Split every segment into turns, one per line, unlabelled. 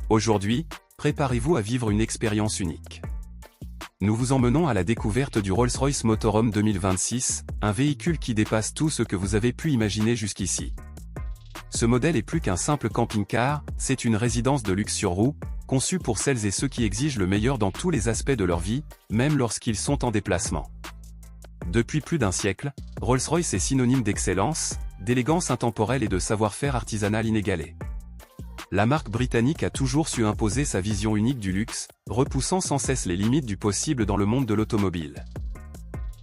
Aujourd'hui, préparez-vous à vivre une expérience unique. Nous vous emmenons à la découverte du Rolls-Royce Motorhome 2026, un véhicule qui dépasse tout ce que vous avez pu imaginer jusqu'ici. Ce modèle est plus qu'un simple camping-car, c'est une résidence de luxe sur roues, conçue pour celles et ceux qui exigent le meilleur dans tous les aspects de leur vie, même lorsqu'ils sont en déplacement. Depuis plus d'un siècle, Rolls-Royce est synonyme d'excellence, d'élégance intemporelle et de savoir-faire artisanal inégalé. La marque britannique a toujours su imposer sa vision unique du luxe, repoussant sans cesse les limites du possible dans le monde de l'automobile.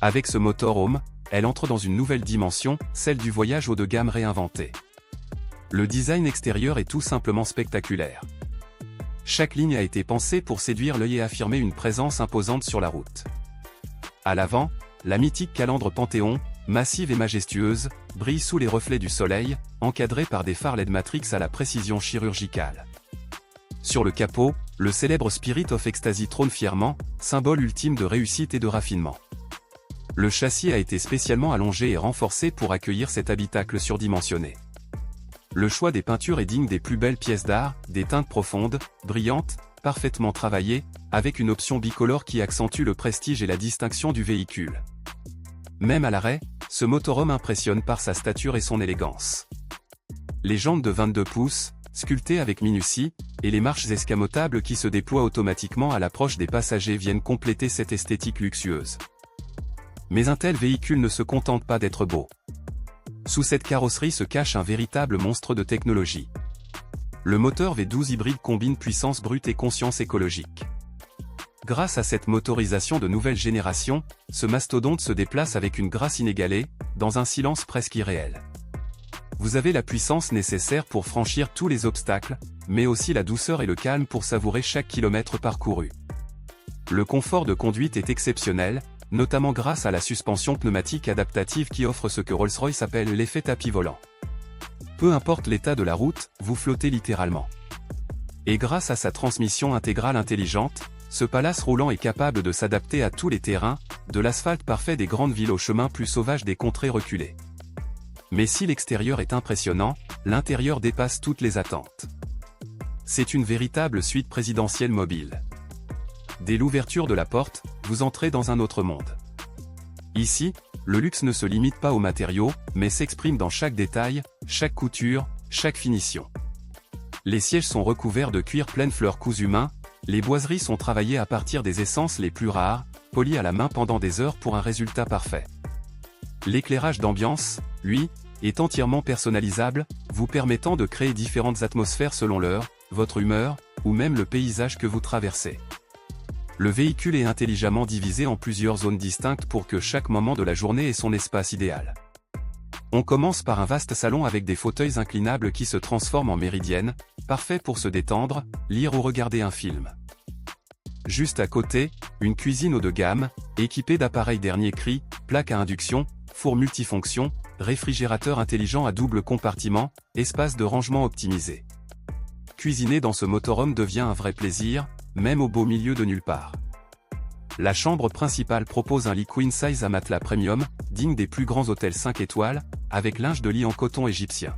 Avec ce motorhome, elle entre dans une nouvelle dimension, celle du voyage haut de gamme réinventé. Le design extérieur est tout simplement spectaculaire. Chaque ligne a été pensée pour séduire l'œil et affirmer une présence imposante sur la route. À l'avant, la mythique calandre Panthéon, massive et majestueuse, brille sous les reflets du soleil, encadrée par des phares LED Matrix à la précision chirurgicale. Sur le capot, le célèbre Spirit of Ecstasy trône fièrement, symbole ultime de réussite et de raffinement. Le châssis a été spécialement allongé et renforcé pour accueillir cet habitacle surdimensionné. Le choix des peintures est digne des plus belles pièces d'art, des teintes profondes, brillantes, parfaitement travaillées, avec une option bicolore qui accentue le prestige et la distinction du véhicule. Même à l'arrêt, ce motorhome impressionne par sa stature et son élégance. Les jantes de 22 pouces, sculptées avec minutie, et les marches escamotables qui se déploient automatiquement à l'approche des passagers viennent compléter cette esthétique luxueuse. Mais un tel véhicule ne se contente pas d'être beau. Sous cette carrosserie se cache un véritable monstre de technologie. Le moteur V12 hybride combine puissance brute et conscience écologique. Grâce à cette motorisation de nouvelle génération, ce mastodonte se déplace avec une grâce inégalée, dans un silence presque irréel. Vous avez la puissance nécessaire pour franchir tous les obstacles, mais aussi la douceur et le calme pour savourer chaque kilomètre parcouru. Le confort de conduite est exceptionnel, notamment grâce à la suspension pneumatique adaptative qui offre ce que Rolls-Royce appelle l'effet tapis volant. Peu importe l'état de la route, vous flottez littéralement. Et grâce à sa transmission intégrale intelligente, ce palace roulant est capable de s'adapter à tous les terrains, de l'asphalte parfait des grandes villes aux chemins plus sauvages des contrées reculées. Mais si l'extérieur est impressionnant, l'intérieur dépasse toutes les attentes. C'est une véritable suite présidentielle mobile. Dès l'ouverture de la porte, vous entrez dans un autre monde. Ici, le luxe ne se limite pas aux matériaux, mais s'exprime dans chaque détail, chaque couture, chaque finition. Les sièges sont recouverts de cuir pleine fleur cousu main, les boiseries sont travaillées à partir des essences les plus rares, polies à la main pendant des heures pour un résultat parfait. L'éclairage d'ambiance, lui, est entièrement personnalisable, vous permettant de créer différentes atmosphères selon l'heure, votre humeur, ou même le paysage que vous traversez. Le véhicule est intelligemment divisé en plusieurs zones distinctes pour que chaque moment de la journée ait son espace idéal. On commence par un vaste salon avec des fauteuils inclinables qui se transforment en méridienne, parfait pour se détendre, lire ou regarder un film. Juste à côté, une cuisine haut de gamme, équipée d'appareils dernier cri, plaques à induction, four multifonction, réfrigérateur intelligent à double compartiment, espace de rangement optimisé. Cuisiner dans ce motorhome devient un vrai plaisir, même au beau milieu de nulle part. La chambre principale propose un lit queen size à matelas premium, digne des plus grands hôtels 5 étoiles, avec linge de lit en coton égyptien.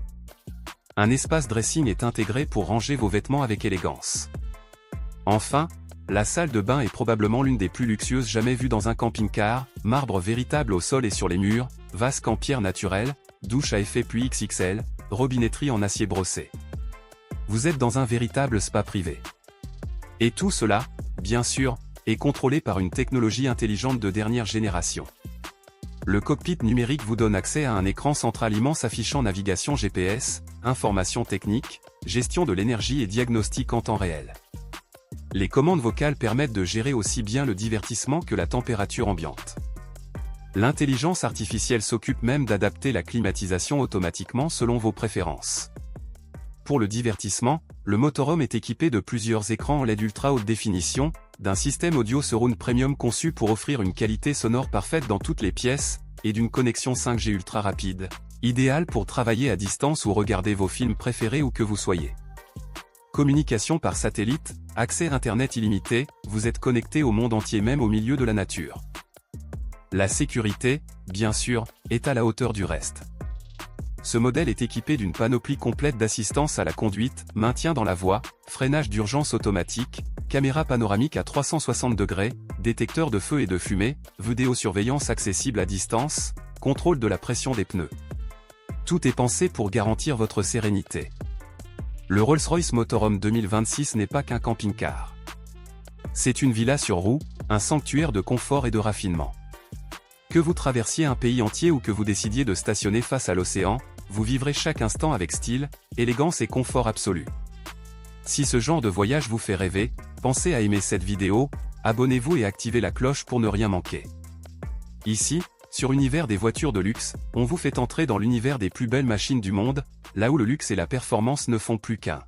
Un espace dressing est intégré pour ranger vos vêtements avec élégance. Enfin, la salle de bain est probablement l'une des plus luxueuses jamais vues dans un camping-car, marbre véritable au sol et sur les murs, vasque en pierre naturelle, douche à effet pluie XXL, robinetterie en acier brossé. Vous êtes dans un véritable spa privé. Et tout cela, bien sûr, est contrôlé par une technologie intelligente de dernière génération. Le cockpit numérique vous donne accès à un écran central immense affichant navigation GPS, informations techniques, gestion de l'énergie et diagnostic en temps réel. Les commandes vocales permettent de gérer aussi bien le divertissement que la température ambiante. L'intelligence artificielle s'occupe même d'adapter la climatisation automatiquement selon vos préférences. Pour le divertissement, le motorhome est équipé de plusieurs écrans LED ultra haute définition, d'un système audio surround premium conçu pour offrir une qualité sonore parfaite dans toutes les pièces, et d'une connexion 5G ultra rapide, idéale pour travailler à distance ou regarder vos films préférés où que vous soyez. Communication par satellite, accès Internet illimité, vous êtes connecté au monde entier même au milieu de la nature. La sécurité, bien sûr, est à la hauteur du reste. Ce modèle est équipé d'une panoplie complète d'assistance à la conduite, maintien dans la voie, freinage d'urgence automatique, caméra panoramique à 360 degrés, détecteur de feu et de fumée, vidéosurveillance accessible à distance, contrôle de la pression des pneus. Tout est pensé pour garantir votre sérénité. Le Rolls-Royce Motorhome 2026 n'est pas qu'un camping-car. C'est une villa sur roues, un sanctuaire de confort et de raffinement. Que vous traversiez un pays entier ou que vous décidiez de stationner face à l'océan, vous vivrez chaque instant avec style, élégance et confort absolu. Si ce genre de voyage vous fait rêver, pensez à aimer cette vidéo, abonnez-vous et activez la cloche pour ne rien manquer. Ici, sur Univers des voitures de luxe, on vous fait entrer dans l'univers des plus belles machines du monde, là où le luxe et la performance ne font plus qu'un.